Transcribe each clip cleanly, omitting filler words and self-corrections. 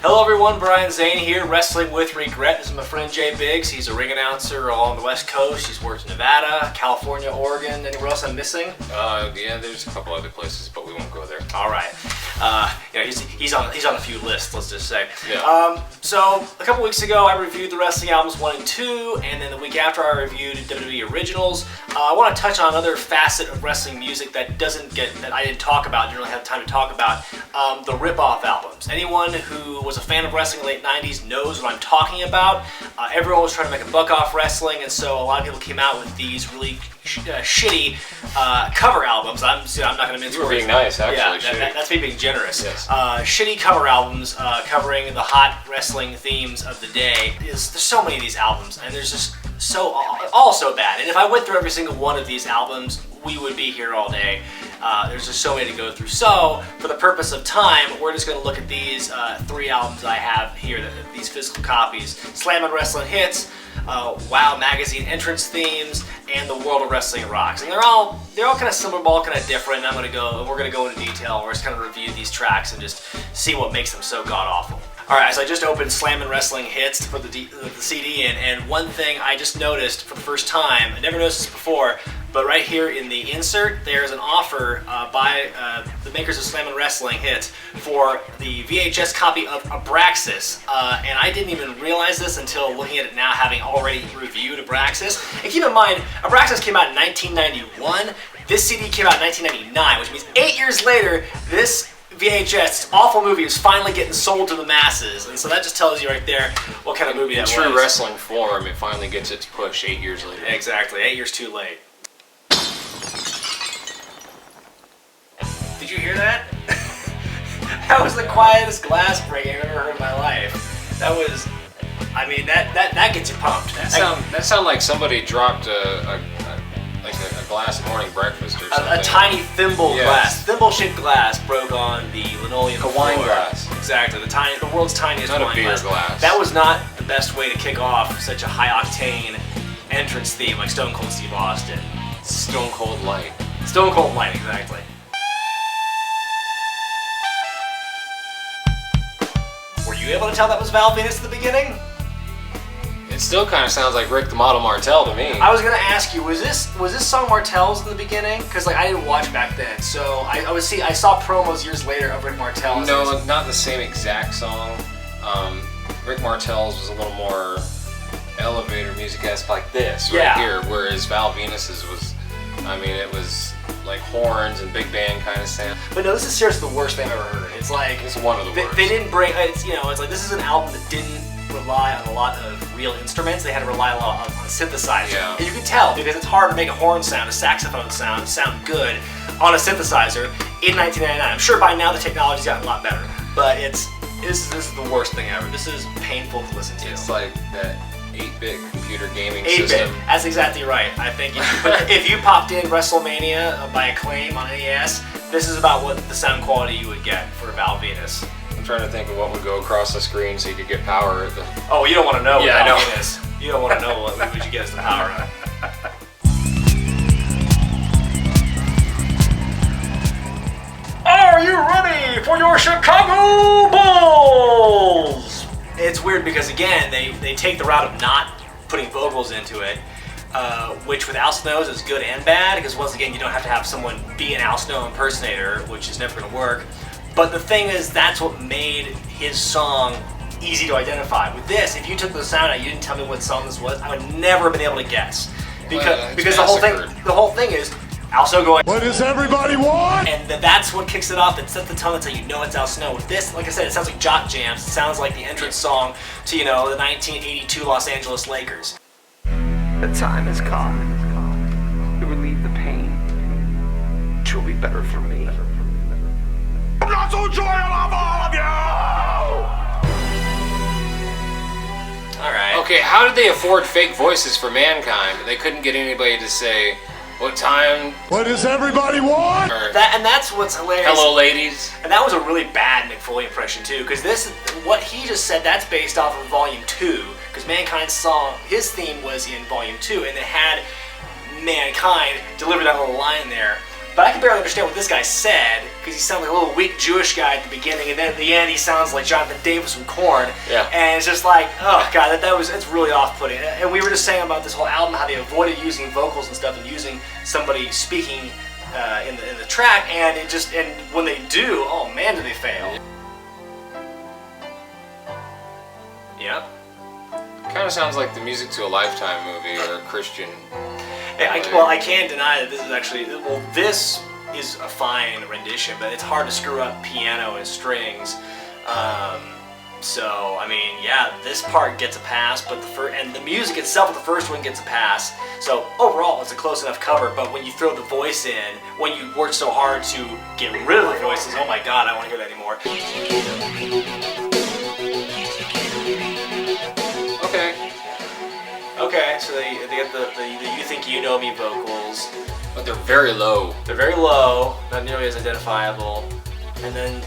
Hello everyone, Brian Zane here, Wrestling with Regret. This is my friend J Biggs. He's a ring announcer all on the West Coast. He's worked in Nevada, California, Oregon. Anywhere else I'm missing? Yeah, there's a couple other places, but we won't go there. All right. He's on a few lists, let's just say. Yeah. So a couple weeks ago, I reviewed the wrestling albums 1 and 2, and then the week after, I reviewed WWE Originals. I want to touch on another facet of wrestling music that I didn't talk about, didn't really have time to talk about. The rip-off albums. Anyone who was a fan of wrestling in the late 90s knows what I'm talking about. Everyone was trying to make a buck off wrestling, and so a lot of people came out with these really shitty cover albums. I'm not going to mince words. You were being nice, actually. Yeah, that's me being generous. Yes. Shitty cover albums covering the hot wrestling themes of the day. There's so many of these albums, and there's just all so bad. And if I went through every single one of these albums, we would be here all day. There's just so many to go through. So, for the purpose of time, we're just going to look at these 3 albums I have here, these physical copies. Slammin' Wrestling Hits, WOW Magazine entrance themes, and the World of Wrestling Rocks. And they're all kind of similar, but all kind of different. And we're going to go into detail. We're just kind of review these tracks and just see what makes them so god-awful. Alright, so I just opened Slammin' Wrestling Hits to put the CD in, and one thing I just noticed for the first time, I never noticed this before, but right here in the insert, there's an offer by the makers of Slammin' Wrestling Hits for the VHS copy of Abraxas, and I didn't even realize this until looking at it now, having already reviewed Abraxas. And keep in mind, Abraxas came out in 1991, this CD came out in 1999, which means 8 years later, this VHS, this awful movie, is finally getting sold to the masses, and so that just tells you right there what kind of movie that was. In true wrestling form, it finally gets its push 8 years later. Exactly, 8 years too late. Did you hear that? That was the quietest glass breaking I've ever heard in my life. That was, I mean, that gets you pumped. That sounded like somebody dropped a glass of morning breakfast or something. A tiny thimble glass, thimble-shaped glass broke on the linoleum floor. A wine glass. Exactly, the world's tiniest wine glass. Not a beer glass. That was not the best way to kick off such a high-octane entrance theme like Stone Cold Steve Austin. Stone Cold Light. Stone Cold Light, exactly. Were you able to tell that was Val Venis at the beginning? It still kind of sounds like Rick the Model Martel to me. I was gonna ask you, was this song Martel's in the beginning? Because I didn't watch back then, so I saw promos years later of Rick Martel's. No, not the same exact song. Rick Martel's was a little more elevator music-esque like this right here, whereas Val Venis's was, it was like horns and big band kind of sound. But no, this is seriously the worst thing I've ever heard. It's like it's one of the worst. They didn't bring. It's like this is an album that didn't rely on a lot of real instruments. They had to rely a lot on synthesizer. Yeah. And you can tell because it's hard to make a horn sound, a saxophone sound good on a synthesizer in 1999. I'm sure by now the technology's gotten a lot better, but this is the worst thing ever. This is painful to listen to. It's like that 8-bit computer gaming system. 8-bit. That's exactly right. I think if you popped in WrestleMania by Acclaim on NES, this is about what the sound quality you would get for Val Venis. I'm trying to think of what would go across the screen so you could get power at the... Oh, you don't want to know what I know. Val Venis. You don't want to know what would you get as the power on. Are you ready for your Chicago Bulls? It's weird because, again, they take the route of not putting vocals into it, which with Al Snow's is good and bad, because once again, you don't have to have someone be an Al Snow impersonator, which is never going to work. But the thing is, that's what made his song easy to identify. With this, if you took the sound out, you didn't tell me what song this was, I would never have been able to guess. Because the whole thing is Al Snow going, "What does everybody want?" And that's what kicks it off. It sets the tone. That's how you know it's Al Snow. With this, like I said, it sounds like jock jams. It sounds like the entrance song to the 1982 Los Angeles Lakers. The time has come to relieve the pain. It will be better for me. I'm not so joyful of all of you! Alright. Okay, how did they afford fake voices for Mankind? They couldn't get anybody to say, what time? What does everybody want? And that's what's hilarious. Hello, ladies. And that was a really bad Mick Foley impression, too, because what he just said, that's based off of Volume 2, because Mankind's song, his theme was in Volume 2, and it had Mankind deliver that little line there. But I can barely understand what this guy said, because he sounded like a little weak Jewish guy at the beginning, and then at the end he sounds like Jonathan Davis from Korn. Yeah. And it's just like, oh god, it's really off-putting. And we were just saying about this whole album, how they avoided using vocals and stuff, and using somebody speaking in the track, and when they do, oh man, do they fail. Yep. Kind of sounds like the music to a Lifetime movie or a Christian. I can't deny that this is actually, this is a fine rendition, but it's hard to screw up piano and strings. So, I mean, yeah, this part gets a pass, but and the music itself of the first one gets a pass. So overall, it's a close enough cover, but when you throw the voice in, when you work so hard to get rid of the voices, oh my god, I don't want to hear that anymore. Okay, so they get the You Think You Know Me vocals. But they're very low. They're very low, not nearly as identifiable. And then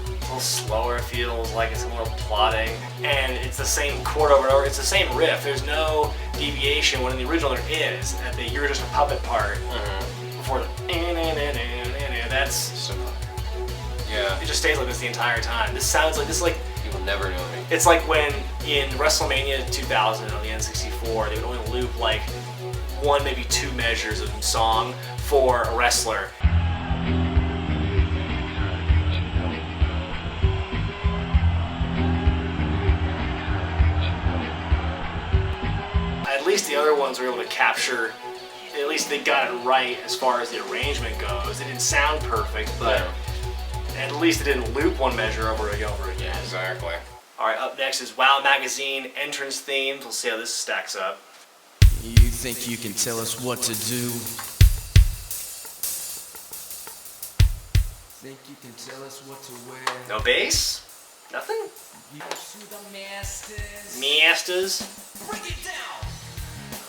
a little slower, it feels like it's a little plotting. And it's the same chord over and over, it's the same riff. There's no deviation when in the original there is. At the You're Just a Puppet part. Before the that's... Yeah. It just stays like this the entire time. This sounds like, You Will Never Know Me. it's like when in WrestleMania 2000 on the N64, they would only loop like 1, maybe 2 measures of song for a wrestler. At least the other ones were able to capture, at least they got it right as far as the arrangement goes. It didn't sound perfect, but at least it didn't loop 1 measure over and over again. Exactly. Alright, up next is WoW Magazine entrance themes. We'll see how this stacks up. You think you can tell us what to do? Think you can tell us what to wear? No bass? Nothing? You to the masters. Miastas? Break it down.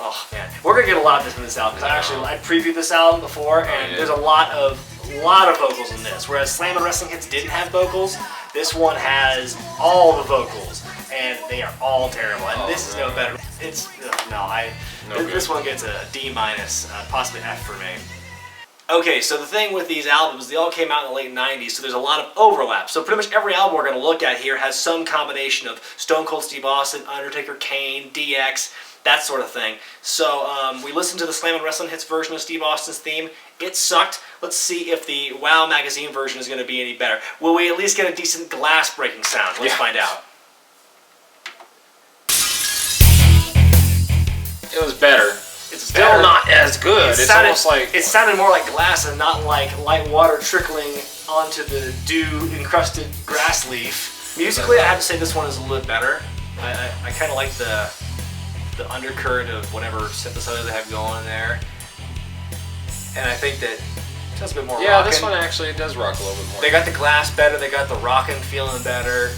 Oh man, we're gonna get a lot of this in this album because I previewed this album before, and there's a lot of vocals in this. Whereas Slammin' Wrestling Hits didn't have vocals, this one has all the vocals, and they are all terrible. And this is no better. It's this one gets a D-, possibly F for me. Okay, so the thing with these albums, they all came out in the late 90s, so there's a lot of overlap. So pretty much every album we're going to look at here has some combination of Stone Cold Steve Austin, Undertaker, Kane, DX, that sort of thing. So we listened to the Slammin' Wrestling Hits version of Steve Austin's theme. It sucked. Let's see if the WoW Magazine version is going to be any better. Will we at least get a decent glass breaking sound? Let's find out. It was better. It's still not as good. It's almost like... It sounded more like glass and not like light water trickling onto the dew-encrusted grass leaf. Musically, I have to say this one is a little better. I kind of like the undercurrent of whatever synthesizer they have going in there. And I think that it sounds a bit more rockin'. Yeah, this one actually it does rock a little bit more. They got the glass better, they got the rockin' feeling better.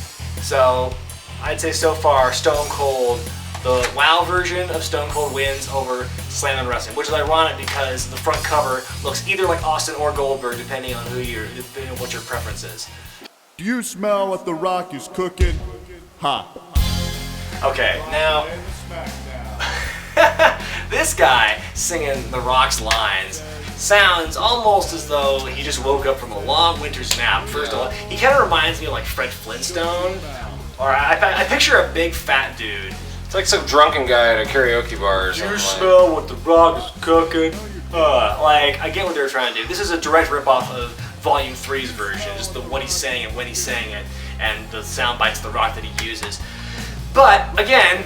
So, I'd say so far, Stone Cold, the WoW version of Stone Cold wins over Slammin' Wrestling, which is ironic because the front cover looks either like Austin or Goldberg, depending on what your preference is. Do you smell what The Rock is cooking? Ha. Okay, now this guy singing The Rock's lines sounds almost as though he just woke up from a long winter's nap. First of all, he kind of reminds me of like Fred Flintstone, or I picture a big fat dude. It's like some drunken guy at a karaoke bar or something. You smell what The Rock is cooking. Like, I get what they're trying to do. This is a direct ripoff of Volume 3's version, just what he's saying and when he's saying it, and the sound bites of The Rock that he uses. But, again,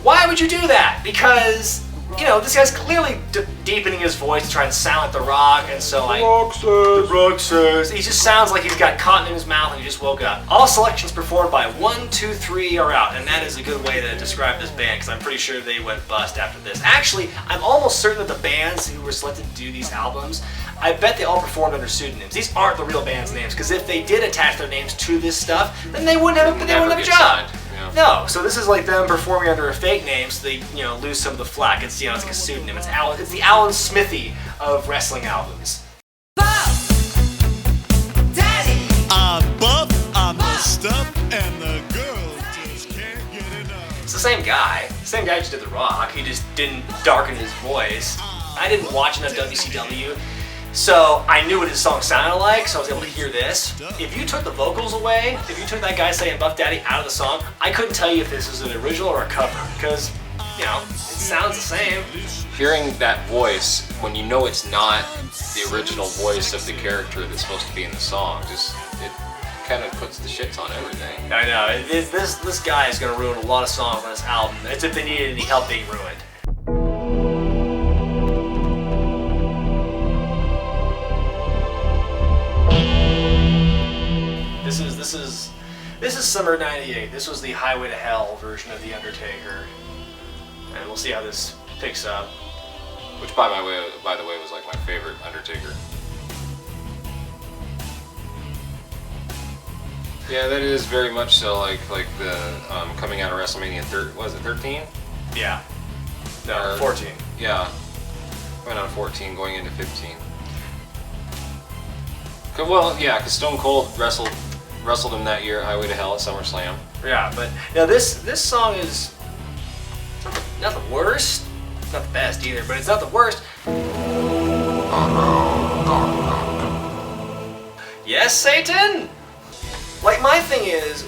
why would you do that? Because, you know, this guy's clearly deepening his voice to try and sound like The Rock, and so like... The Rock says... He just sounds like he's got cotton in his mouth and he just woke up. All selections performed by 1, 2, 3 are out, and that is a good way to describe this band, because I'm pretty sure they went bust after this. Actually, I'm almost certain that the bands who were selected to do these albums, I bet they all performed under pseudonyms. These aren't the real band's names, because if they did attach their names to this stuff, then they wouldn't have a job. No, so this is like them performing under a fake name, so they, you know, lose some of the flack. It's, you know, it's like a pseudonym. It's the Alan Smithy of wrestling albums. Daddy! I'm buff, I'm the stuff, and the girls just can't get enough. It's the same guy. The same guy who just did The Rock. He just didn't darken his voice. I didn't watch enough WCW, So I knew what his song sounded like, so I was able to hear this. If you took the vocals away, if you took that guy saying Buff Daddy out of the song, I couldn't tell you if this was an original or a cover, because, you know, it sounds the same. Hearing that voice, when you know it's not the original voice of the character that's supposed to be in the song, just, it kind of puts the shits on everything. I know, this guy is going to ruin a lot of songs on this album, as if they needed any help being ruined. This is summer '98. This was the Highway to Hell version of The Undertaker, and we'll see how this picks up. Which, by the way, was like my favorite Undertaker. Yeah, that is very much so like the coming out of WrestleMania. Was it 13? Yeah. No, 14. Yeah, coming out of 14, going into 15. Well, yeah, because Stone Cold wrestled him that year at Highway to Hell at SummerSlam. Yeah, but now this song is not the worst, not the best either, but it's not the worst. Yes, Satan. Like, my thing is,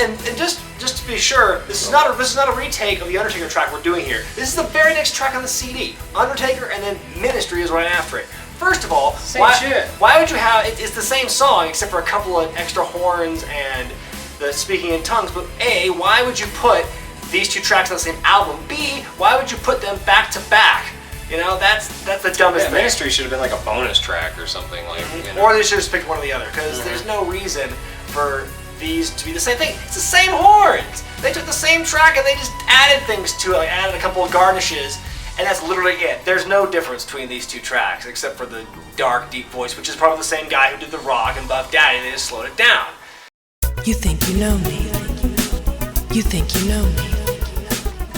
and just to be sure, this is not a retake of the Undertaker track we're doing here. This is the very next track on the CD. Undertaker, and then Ministry is right after it. First of all, why would you have it's the same song except for a couple of extra horns and the speaking in tongues? But A, why would you put these two tracks on the same album? B, why would you put them back to back? You know, that's the dumbest thing. Ministry should have been like a bonus track or something like. You know. Or they should have just picked one or the other, because there's no reason for these to be the same thing. It's the same horns. They took the same track and they just added things to it, like added a couple of garnishes. And that's literally it. There's no difference between these two tracks, except for the dark, deep voice, which is probably the same guy who did The Rock and Buff Daddy. They just slowed it down. You think you know me. You think you know me.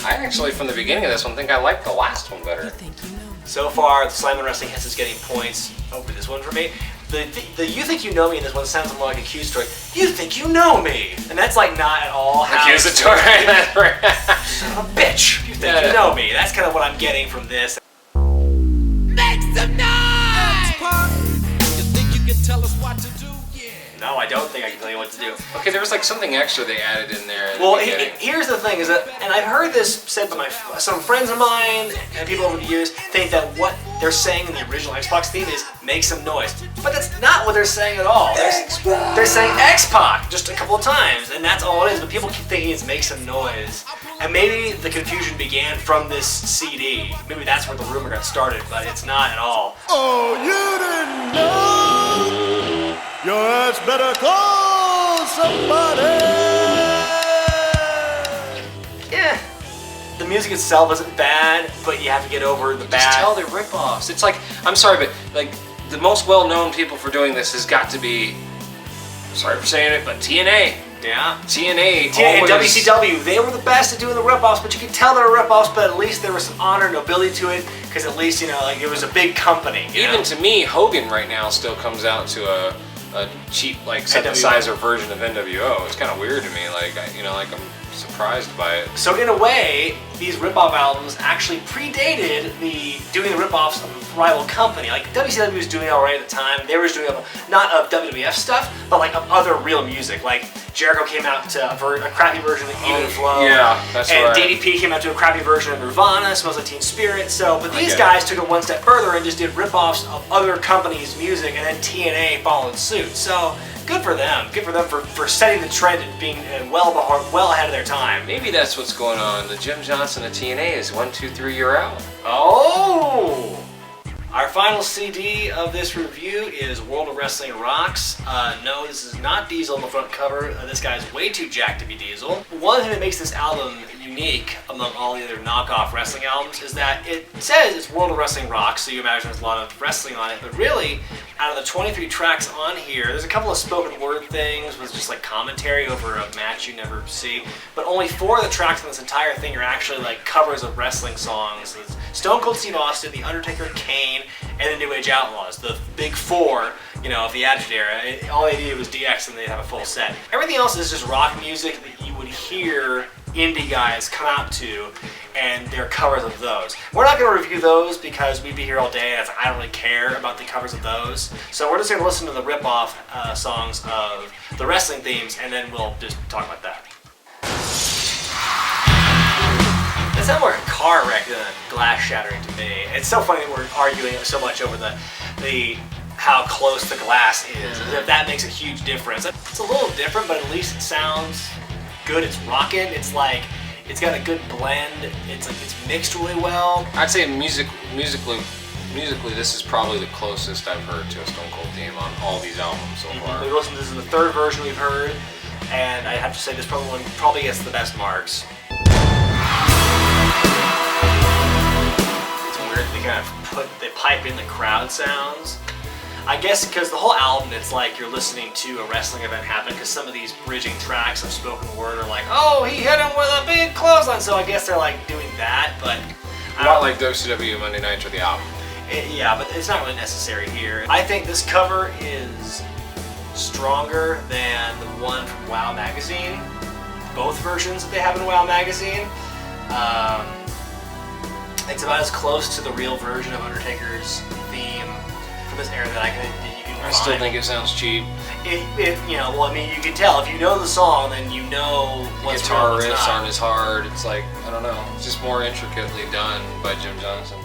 I actually, from the beginning of this one, think I liked the last one better. You think you know me. So far, the Slammin' Wrestling Hits is getting points over this one for me. The You Think You Know Me in this one sounds more like accusatory. You think you know me! And that's like not at all how Accusatory. Son of a bitch! You think you know me. That's kind of what I'm getting from this. Make some noise! You think you can tell us what to do? Yeah. No, I don't think I can tell you what to do. Okay, there was like something extra they added in there. Well, here's the thing: is that, and I've heard this said by some friends of mine and people over the years think that what they're saying in the original Xbox theme is make some noise, but that's not what they're saying at all. They're saying X-Pac just a couple of times, and that's all it is. But people keep thinking it's make some noise, and maybe the confusion began from this CD. Maybe that's where the rumor got started, but it's not at all. Oh, you didn't know? Your ass better call somebody. Yeah. The music itself isn't bad, but you have to get over the bad. Just tell they're rip-offs. It's like, I'm sorry, but like the most well-known people for doing this has got to be, sorry for saying it, but TNA. Yeah. TNA and always... WCW, they were the best at doing the rip-offs, but you could tell they were rip-offs, but at least there was some honor and nobility to it, because at least, you know, like it was a big company. Even to me, Hogan right now still comes out to a cheap, like, synthesizer version of NWO. It's kind of weird to me, like, I'm surprised by it. So in a way, these rip-off albums actually predated doing the rip-offs of a rival company. Like, WCW was doing it already at the time. They were just doing not of WWF stuff, but like of other real music. Like, Jericho came out to a crappy version of Even Flow. Yeah, that's right. And DDP came out to a crappy version of Nirvana, Smells Like Teen Spirit. So, but these guys took it one step further and just did rip-offs of other companies' music, and then TNA followed suit. So, good for them. Good for them for setting the trend and being well ahead of their time. Maybe that's what's going on. The Jim Johnson of TNA is 1, 2, 3, you're out. Oh! Our final CD of this review is World of Wrestling Rocks. No, this is not Diesel on the front cover. This guy's way too jacked to be Diesel. One thing that makes this album unique among all the other knockoff wrestling albums is that it says it's World of Wrestling Rocks, so you imagine there's a lot of wrestling on it, but really, out of the 23 tracks on here, there's a couple of spoken word things with just like commentary over a match you never see, but only 4 of the tracks on this entire thing are actually like covers of wrestling songs. It's Stone Cold Steve Austin, The Undertaker, Kane, and the New Age Outlaws, the big 4, you know, of the Attitude Era. All they did was DX and they'd have a full set. Everything else is just rock music that you would hear indie guys come out to, and their covers of those. We're not going to review those because we'd be here all day, and I don't really care about the covers of those. So we're just going to listen to the rip-off songs of the wrestling themes, and then we'll just talk about that. That sounds more like a car wreck than a glass shattering to me. It's so funny that we're arguing so much over the how close the glass is, as if that makes a huge difference. It's a little different, but at least it sounds good. It's rocking. It's like it's got a good blend. It's mixed really well. I'd say musically, this is probably the closest I've heard to a Stone Cold theme on all these albums so far. We listened. This is the third version we've heard, and I have to say this probably gets the best marks. It's weird they pipe in the crowd sounds. I guess because the whole album, it's like you're listening to a wrestling event happen, because some of these bridging tracks of spoken word are like, oh, he hit him with a big clothesline, so I guess they're like doing that, but... Not like WCW Monday Nights or the album. Yeah, but it's not really necessary here. I think this cover is stronger than the one from WoW Magazine, both versions that they have in WoW Magazine. It's about as close to the real version of Undertaker's theme from this era that you can find. I still think it sounds cheap. Well, I mean, you can tell. If you know the song, then you know what's guitar real, what's riffs not. aren't as hard. It's like, I don't know. It's just more intricately done by Jim Johnson.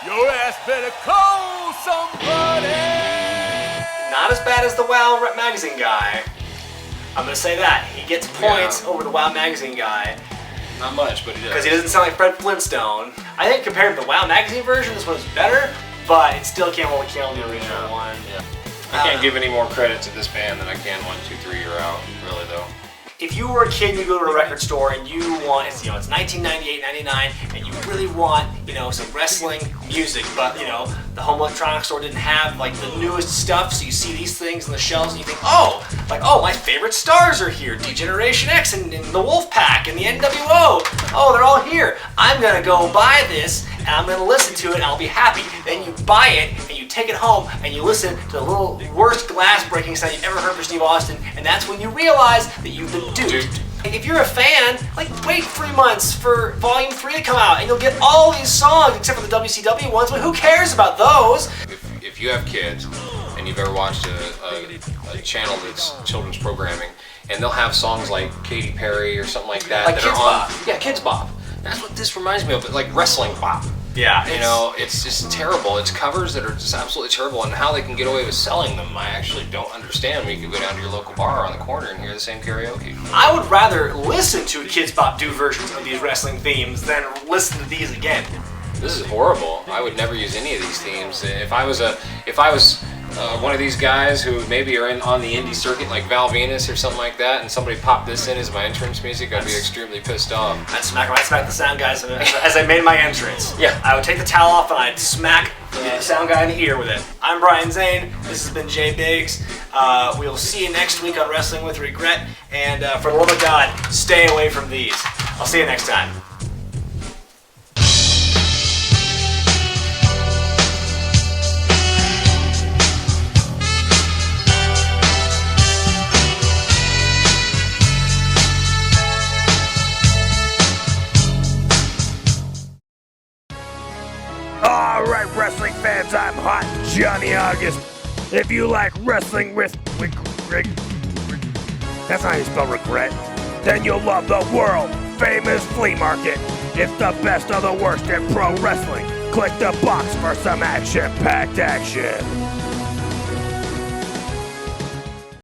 Your ass better call somebody. Not as bad as the WoW Magazine guy. I'm gonna say that. He gets points over the WoW Magazine guy. Not much, but he does. Because he doesn't sound like Fred Flintstone. I think compared to the WoW Magazine version, this one's better, but it still can't hold a candle to the original one. Yeah. I can't give any more credit to this band than I can 1, 2, 3 You're Out, really though. If you were a kid and you go to a record store and you want, it's 1998, 99, and you really want, some wrestling music, but, the home electronics store didn't have, like, the newest stuff, so you see these things on the shelves and you think, oh, my favorite stars are here, D-Generation X and the Wolfpack and the NWO, oh, they're all here. I'm gonna go buy this, and I'm gonna listen to it, and I'll be happy. Then you buy it, and you take it home, and you listen to the little worst glass breaking sound you've ever heard for Steve Austin, and that's when you realize that you've been duped. If you're a fan, wait 3 months for Volume 3 to come out, and you'll get all these songs except for the WCW ones, but who cares about those? If you have kids, and you've ever watched a channel that's children's programming, and they'll have songs like Katy Perry or something like that. Like that Kids are on, Bop. Yeah, Kids Bop. That's what this reminds me of, like wrestling bop. Yeah. It's just terrible. It's covers that are just absolutely terrible, and how they can get away with selling them, I actually don't understand. You can go down to your local bar on the corner and hear the same karaoke. I would rather listen to Kids Bop do versions of these wrestling themes than listen to these again. This is horrible. I would never use any of these themes. If I was one of these guys who maybe are on the indie circuit, like Val Venis or something like that, and somebody popped this in as my entrance music, I'd be extremely pissed off. I'd smack the sound guys as I made my entrance. Yeah. I would take the towel off and I'd smack the sound guy in the ear with it. I'm Brian Zane. This has been J Biggs. We'll see you next week on Wrestling with Regret. And for the love of God, stay away from these. I'll see you next time. Alright, wrestling fans, I'm Hot Johnny August. If you like wrestling with that's not how you spell regret, then you'll love the world famous flea market. It's the best of the worst in pro wrestling. Click the box for some action-packed action.